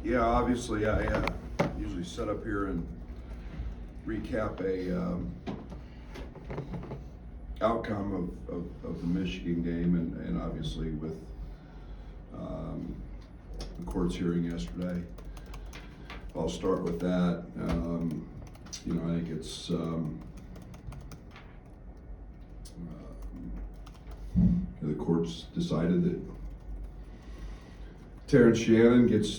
Yeah, obviously I usually set up here and recap a outcome of the Michigan game, and obviously with the court's hearing yesterday. I'll start with that. I think it's the court's decided that Terrence Shannon gets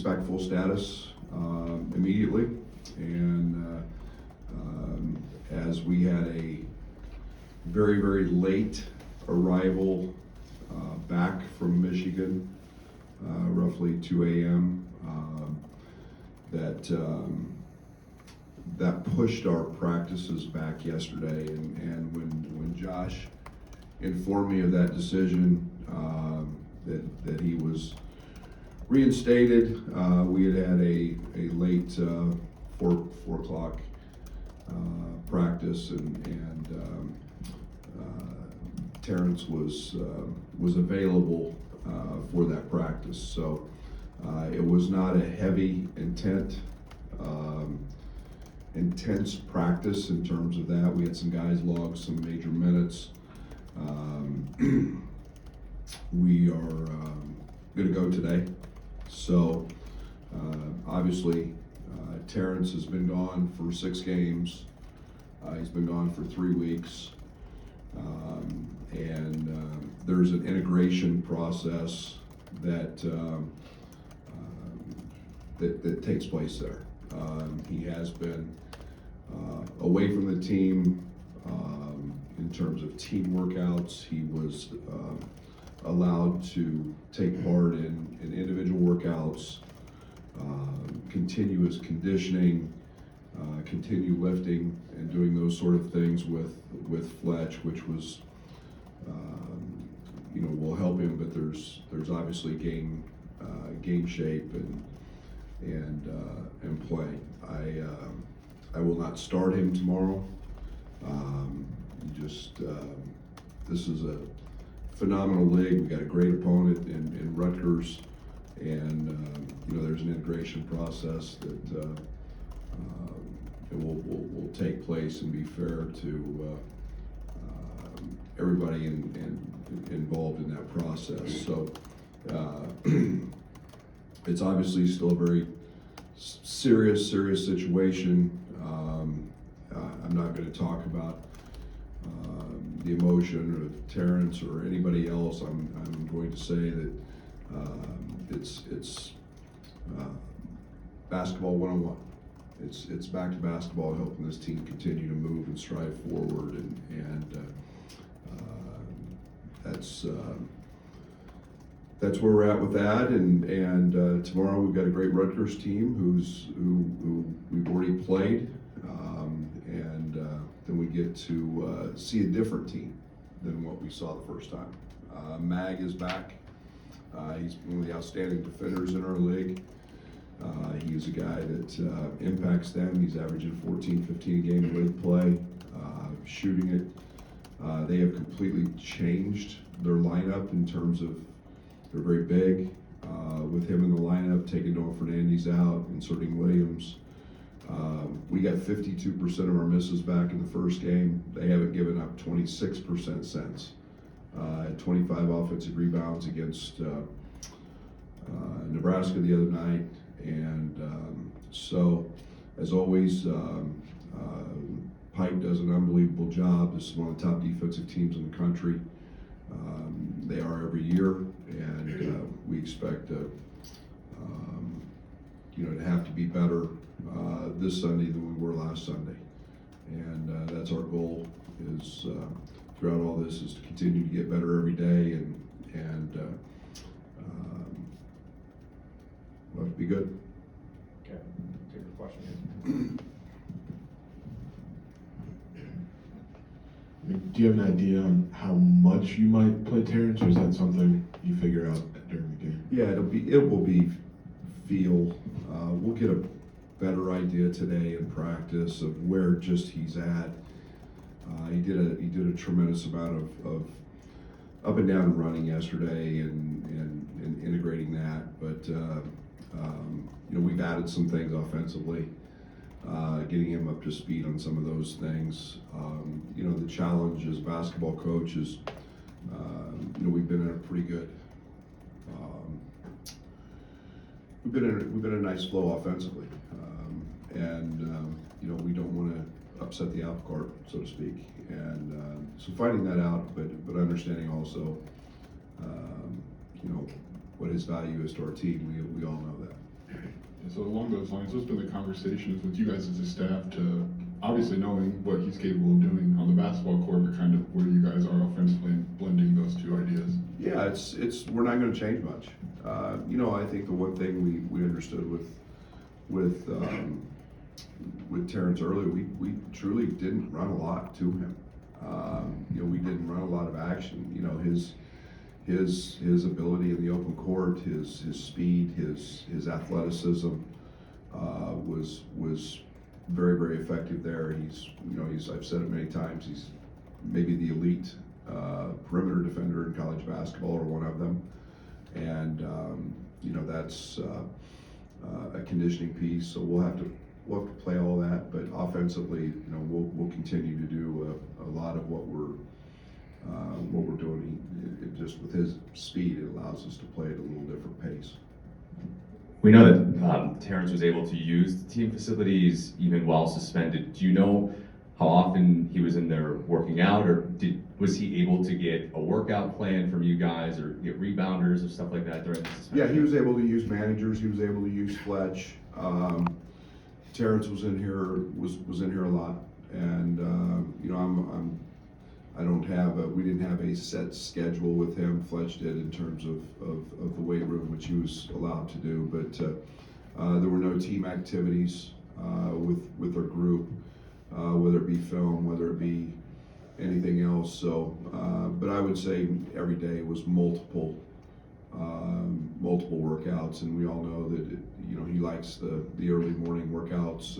back full status immediately, and as we had a very late arrival back from Michigan, roughly 2 a.m. That pushed our practices back yesterday, and when Josh informed me of that decision, that he was reinstated, we had a late 4 o'clock practice, and Terrence was available for that practice. So it was not a heavy, intense practice in terms of that. We had some guys log some major minutes. We are going to go today. So obviously Terrence has been gone for 6 games. He's been gone for 3 weeks. And there's an integration process that takes place there. He has been away from the team in terms of team workouts. He was allowed to take part in individual workouts, continuous conditioning, continue lifting and doing those sort of things with Fletch, which was will help him. But there's obviously game shape and play. I will not start him tomorrow. This is a phenomenal league. We got a great opponent in Rutgers, and there's an integration process that will take place and be fair to everybody involved in that process. So it's obviously still a very serious situation. I'm not going to talk about the emotion of Terrence or anybody else. I'm going to say that it's basketball 101. It's back to basketball, helping this team continue to move and strive forward, and that's where we're at with that. And tomorrow we've got a great Rutgers team who we've already played, and then we get to see a different team than what we saw the first time. Mag is back. He's one of the outstanding defenders in our league. He is a guy that impacts them. He's averaging 14, 15 a game in league play, shooting it. They have completely changed their lineup in terms of they're very big. With him in the lineup, taking Noah Fernandez out, inserting Williams. We got 52% of our misses back in the first game. They haven't given up 26% since. 25 offensive rebounds against Nebraska the other night. And so, as always, Pike does an unbelievable job. This is one of the top defensive teams in the country. They are every year, and we expect to have to be better this Sunday than we were last Sunday. And that's our goal, is throughout all this, is to continue to get better every day, and we'll have to be good. Okay, take your question. Do you have an idea on how much you might play Terrence, or is that something you figure out during the game? Yeah, it will be feel. We'll get a better idea today in practice of where just he's at. He did a tremendous amount of up and down running yesterday and integrating that, but but we've added some things offensively, getting him up to speed on some of those things. The challenge as a basketball coach is, we've been in a pretty good, we've been in a nice flow offensively, we don't want to upset the apple cart, so to speak, and so finding that out, but understanding also, what his value is to our team. We all know that. And so along those lines, what's been the conversations with you guys as a staff to obviously knowing what he's capable of doing on the basketball court, but kind of where you guys are offensively and blending those two ideas? Yeah, it's we're not going to change much. I think the one thing we understood with Terrence earlier, we truly didn't run a lot to him. We didn't run a lot of action. His ability in the open court, his speed, his athleticism was very, very effective there. I've said it many times, he's maybe the elite perimeter defender in college basketball, or one of them. And that's a conditioning piece. So we'll have to play all that. But offensively, we'll continue to do a lot of what we're doing. Just with his speed, it allows us to play at a little different pace. We know that Terrence was able to use the team facilities even while suspended. Do you know how often he was in there working out, or was he able to get a workout plan from you guys, or get rebounders or stuff like that during the suspension? Yeah, he was able to use managers. He was able to use Fletch. Terrence was in here a lot, and we didn't have a set schedule with him. Fletch did, in terms of the weight room, which he was allowed to do, but there were no team activities with our group, whether it be film, whether it be anything else. So, but I would say every day was multiple workouts, and we all know that he likes the early morning workouts,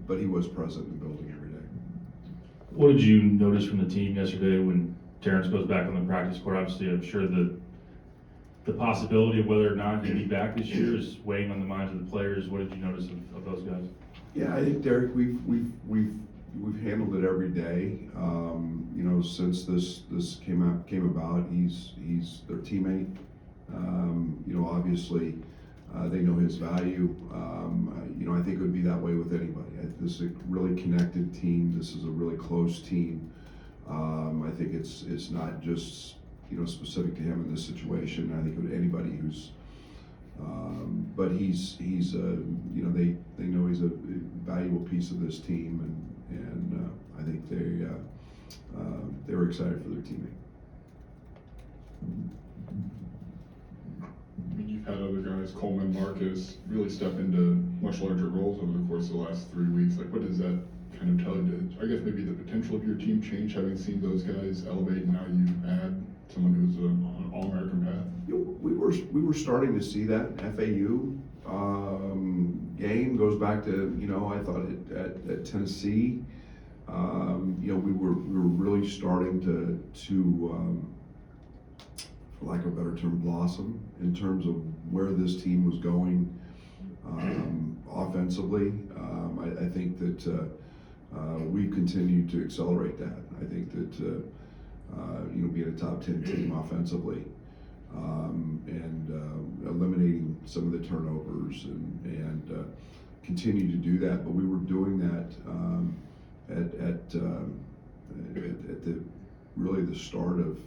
but he was present in the building every day. What did you notice from the team yesterday when Terrence goes back on the practice court? Obviously, I'm sure the possibility of whether or not he'll be back this year is weighing on the minds of the players. What did you notice of those guys? Yeah, I think, Derek, we've handled it every day. Since this came about, he's their teammate. Obviously, they know his value. I think it would be that way with anybody. This is a really connected team. This is a really close team. I think it's not just specific to him in this situation. I think with anybody who's, but he's they know he's a valuable piece of this team, and I think they were excited for their teammate. I mean, you've had other guys, Coleman, Marcus, really step into much larger roles over the course of the last 3 weeks. Like, what does that kind of tell you? I guess maybe the potential of your team change, having seen those guys elevate, and now you add someone who's on an All-American path. We were starting to see that. FAU game goes back to I thought at Tennessee. We were really starting to for lack of a better term, blossom in terms of where this team was going offensively. I think that we've continued to accelerate that. I think that being a top 10 team offensively, and eliminating some of the turnovers and continue to do that. But we were doing that at the really the start of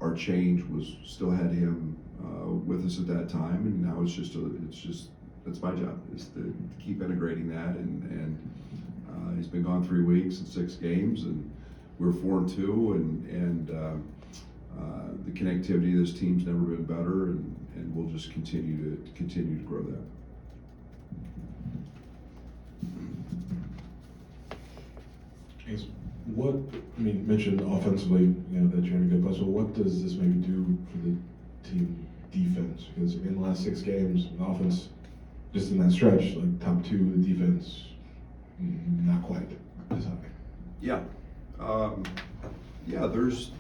our change. Was still had him with us at that time, and now that's my job, is to keep integrating that, and he's been gone 3 weeks and 6 games, and we're 4-2, and the connectivity of this team's never been better, and we'll just continue to grow that. Mentioned offensively, that you're in a good place. Well, what does this maybe do for the team defense? Because in the last 6 games, the offense, just in that stretch, like top 2, the defense, not quite as high. Yeah, there's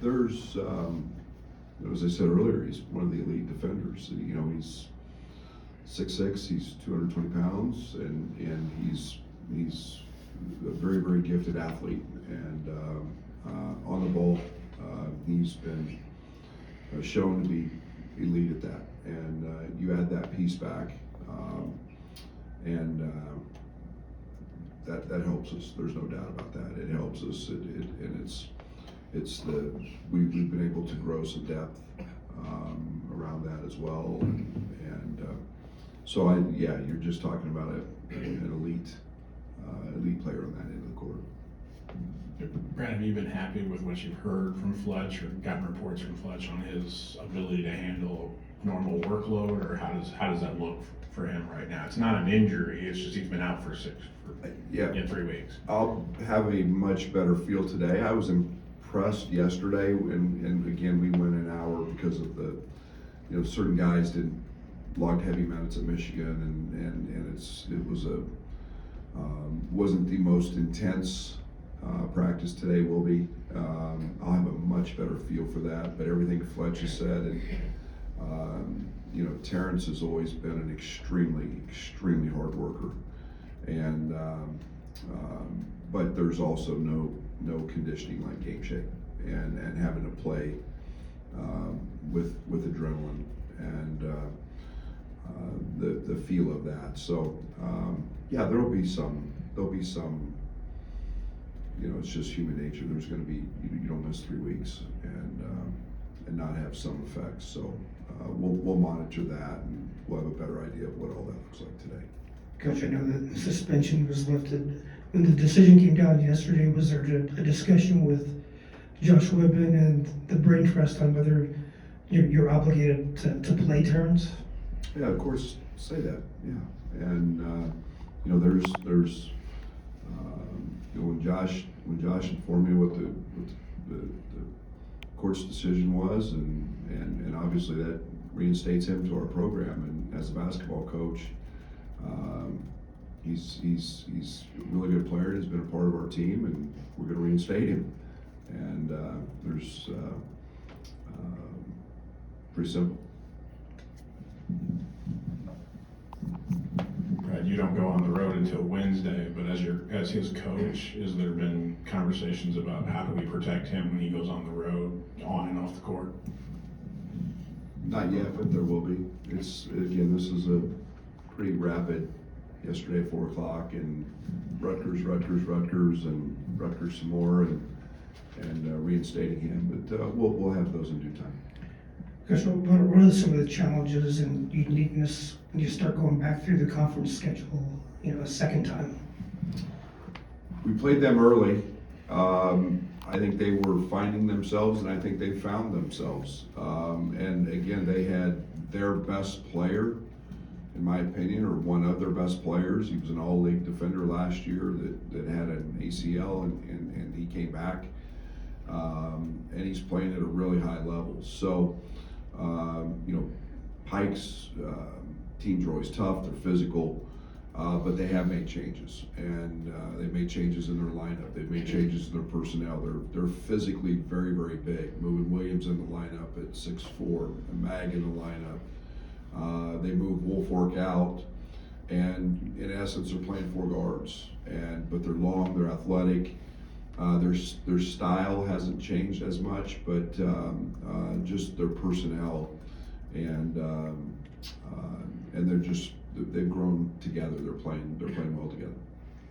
as I said earlier, he's one of the elite defenders. You know, he's 6'6", he's 220 pounds, and he's a very, very gifted athlete. And on the ball, he's been shown to be elite at that. And you add that piece back, and that helps us. There's no doubt about that. It helps us. We've been able to grow some depth around that as well. So you're just talking about an elite player on that end of the court. Brad, have you been happy with what you've heard from Fletch or gotten reports from Fletch on his ability to handle normal workload, or how does that look for him right now? It's not an injury, it's just he's been out for 3 weeks. I'll have a much better feel today. I was impressed yesterday, and again, we went an hour because of certain guys didn't logged heavy minutes at Michigan, and wasn't the most intense practice today. Will be. I'll have a much better feel for that. But everything Fletch has said, and Terrence has always been an extremely hard worker, and but there's also no conditioning like game shape, and having to play with adrenaline and the feel of that. So there'll be some. It's just human nature. There's going to be you don't miss 3 weeks and not have some effects. So we'll monitor that, and we'll have a better idea of what all that looks like today. Coach, I know that suspension was lifted. When the decision came down yesterday, was there a discussion with Josh Whitman and the brain trust on whether you're obligated to play Terrence? Yeah, of course, say that. Yeah, and there's when Josh informed me what the court's decision was, and obviously that reinstates him to our program, and as a basketball coach, he's a really good player. He's been a part of our team, and we're going to reinstate him. And there's pretty simple. Brad, you don't go on the road until Wednesday, but as his coach, has there been conversations about how do we protect him when he goes on the road, on and off the court? Not yet, but there will be. This is a pretty rapid. Yesterday at 4 o'clock, and Rutgers, and Rutgers some more, and reinstating him. But we'll have those in due time. Coach, what are some of the challenges and uniqueness when you start going back through the conference schedule, a second time? We played them early. I think they were finding themselves, and I think they found themselves. And again, they had their best player, in my opinion, or one of their best players. He was an all-league defender last year that had an ACL, and he came back. And he's playing at a really high level. So, Pike's teams are always tough, they're physical, but they have made changes. And they've made changes in their lineup, they've made changes in their personnel. They're physically very, very big. Moving Williams in the lineup at 6'4", and Mag in the lineup. They moved Woolfolk out, and in essence, they're playing 4 guards. But they're long, they're athletic. Their style hasn't changed as much, but just their personnel, and they've grown together. They're playing well together.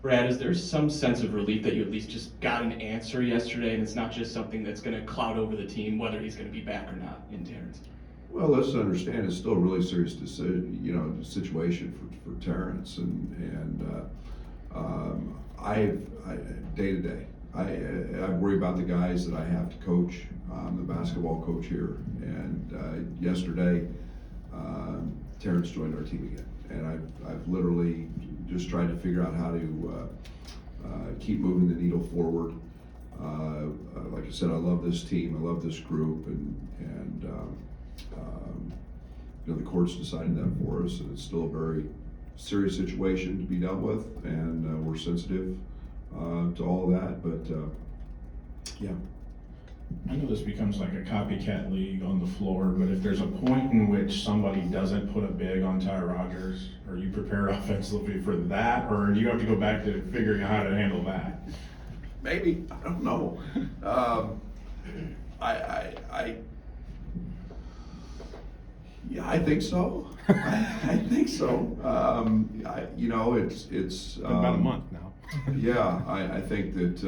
Brad, is there some sense of relief that you at least just got an answer yesterday, and it's not just something that's going to cloud over the team, whether he's going to be back or not in Terrence? Well, let's understand it's still a really serious situation for Terrence, and I day to day, I worry about the guys that I have to coach. I'm the basketball coach here, and yesterday Terrence joined our team again, and I've literally just tried to figure out how to keep moving the needle forward. Like I said, I love this team, I love this group, and the court's decided that for us, and it's still a very serious situation to be dealt with, and we're sensitive to all of that. But I know this becomes like a copycat league on the floor, but if there's a point in which somebody doesn't put a big on Ty Rogers, are you prepared offensively for that, or do you have to go back to figuring out how to handle that? Maybe, I don't know. Yeah, I think so. I think so. It's About a month now. Yeah, I think that,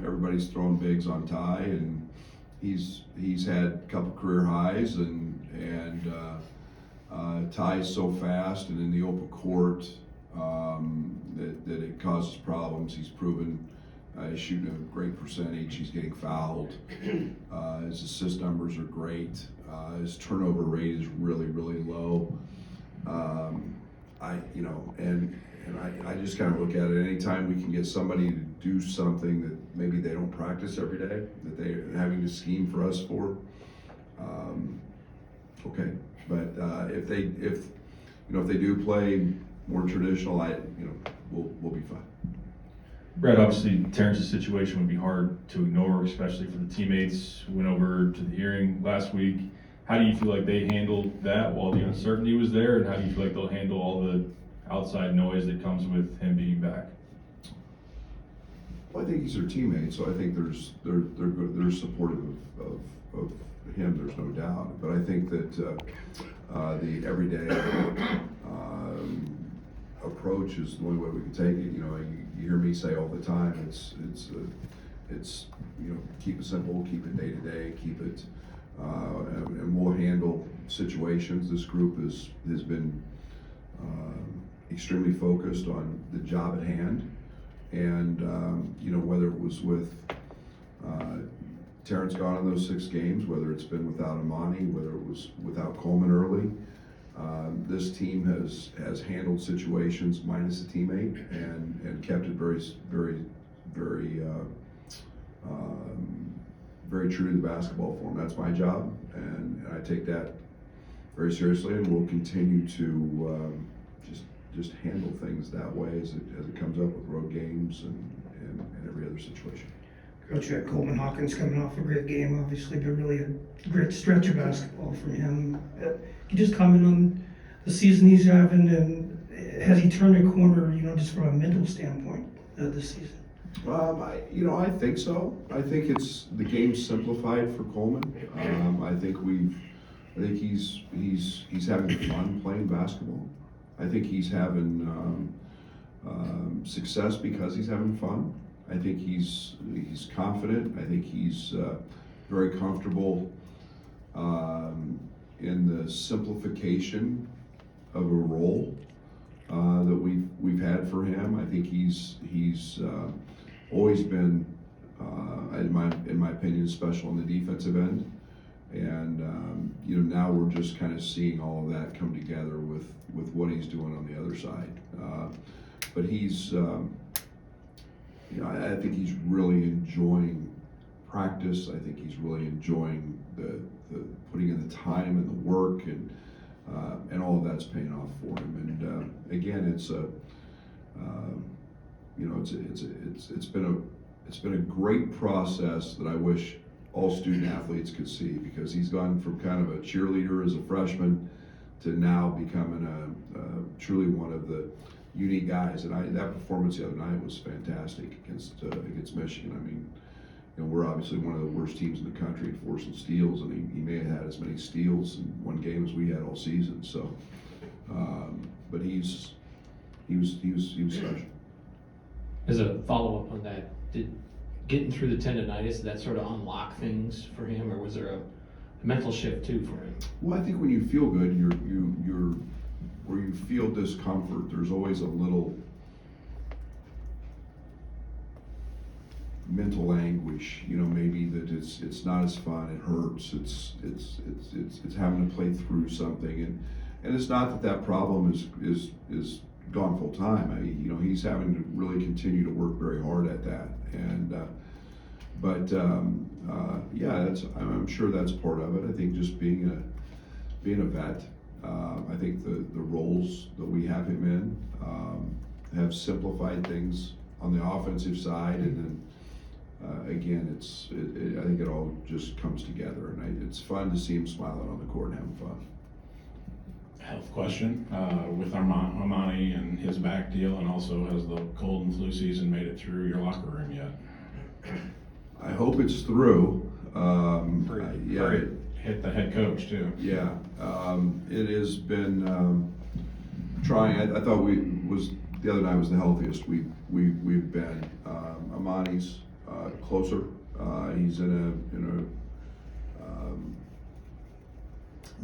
everybody's throwing bigs on Ty, and he's had a couple career highs, and Ty's so fast and in the open court, that it causes problems. He's proven, he's shooting a great percentage, he's getting fouled, his assist numbers are great, his turnover rate is really, really low. I just kind of look at it, anytime we can get somebody to do something that maybe they don't practice every day, that they're having to scheme for us for, okay. But if they do play more traditional, we'll be fine. Brad, obviously Terrence's situation would be hard to ignore, especially for the teammates who went over to the hearing last week. How do you feel like they handled that while the uncertainty was there, and how do you feel like they'll handle all the outside noise that comes with him being back? Well, I think he's their teammate, so I think they're good, they're supportive of him. There's no doubt. But I think that the everyday approach is the only way we can take it. You hear me say all the time, it's keep it simple, keep it day to day, keep it, and we'll handle situations. This group has been extremely focused on the job at hand, and whether it was with Terrence gone in those 6 games, whether it's been without Amani, whether it was without Coleman early, this team has handled situations minus a teammate and kept it very, very, very, very true to the basketball form. That's my job, and I take that very seriously, and we'll continue to just handle things that way as it comes up with road games and every other situation. Coach, you had Coleman Hawkins coming off a great game, obviously, but really a great stretch of basketball from him. Can you just comment on the season he's having, and has he turned a corner, just from a mental standpoint this season? I think so. I think it's the game's simplified for Coleman. I think he's having fun playing basketball. I think he's having success because he's having fun. I think he's confident. I think he's very comfortable in the simplification of a role that we've had for him. I think he's always been, in my opinion, special on the defensive end. And now we're just kind of seeing all of that come together with what he's doing on the other side. But he's, I think he's really enjoying practice. I think he's really enjoying the putting in the time and the work, and all of that's paying off for him. And again, it's been a great process that I wish all student athletes could see, because he's gone from kind of a cheerleader as a freshman to now becoming a truly one of the unique guys. And that performance the other night was fantastic against Michigan. I mean, we're obviously one of the worst teams in the country at forcing steals, and he may have had as many steals in one game as we had all season. So, but he was special. As a follow-up on that, did getting through the tendonitis, did that sort of unlock things for him, or was there a mental shift too for him? Well, I think when you feel good, you're where you feel discomfort, there's always a little mental anguish, maybe that it's not as fun, it hurts, it's having to play through something, and it's not that problem is gone full time. He's having to really continue to work very hard at that, and yeah, I'm sure that's part of it. I think just being a vet, I think the roles that we have him in have simplified things on the offensive side, and then again, I think it all just comes together, and it's fun to see him smiling on the court and having fun. Health question, with Armani and his back deal, and also has the cold and flu season made it through your locker room yet? I hope it's through. Yeah, hit the head coach too. Yeah, it has been trying. I thought the other night was the healthiest we've been. Amani's closer. He's in a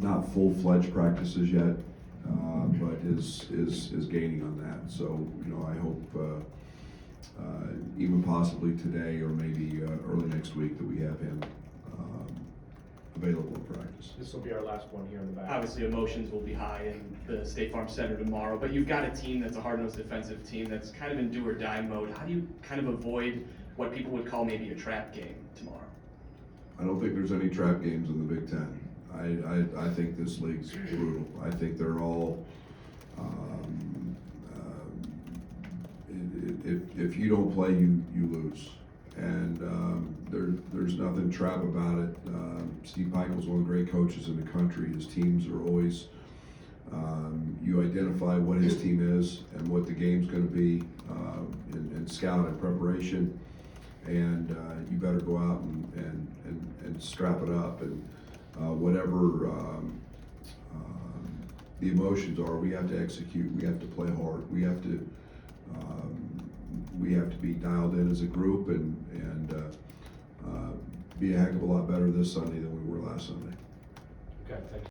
not full-fledged practices yet, but is gaining on that. So I hope even possibly today or maybe early next week that we have him available in practice. This will be our last one here in the back. Obviously, emotions will be high in the State Farm Center tomorrow, but you've got a team that's a hard-nosed defensive team that's kind of in do or die mode. How do you kind of avoid what people would call maybe a trap game tomorrow? I don't think there's any trap games in the Big Ten. I think this league's brutal. I think they're all, if you don't play, you lose. And there's nothing trap about it. Steve Pikiell's one of the great coaches in the country. His teams are always, you identify what his team is and what the game's going to be in scout and preparation. And you better go out and strap it up. And whatever the emotions are, we have to execute. We have to play hard. We have to be dialed in as a group and be a heck of a lot better this Sunday than we were last Sunday. Okay, thank you.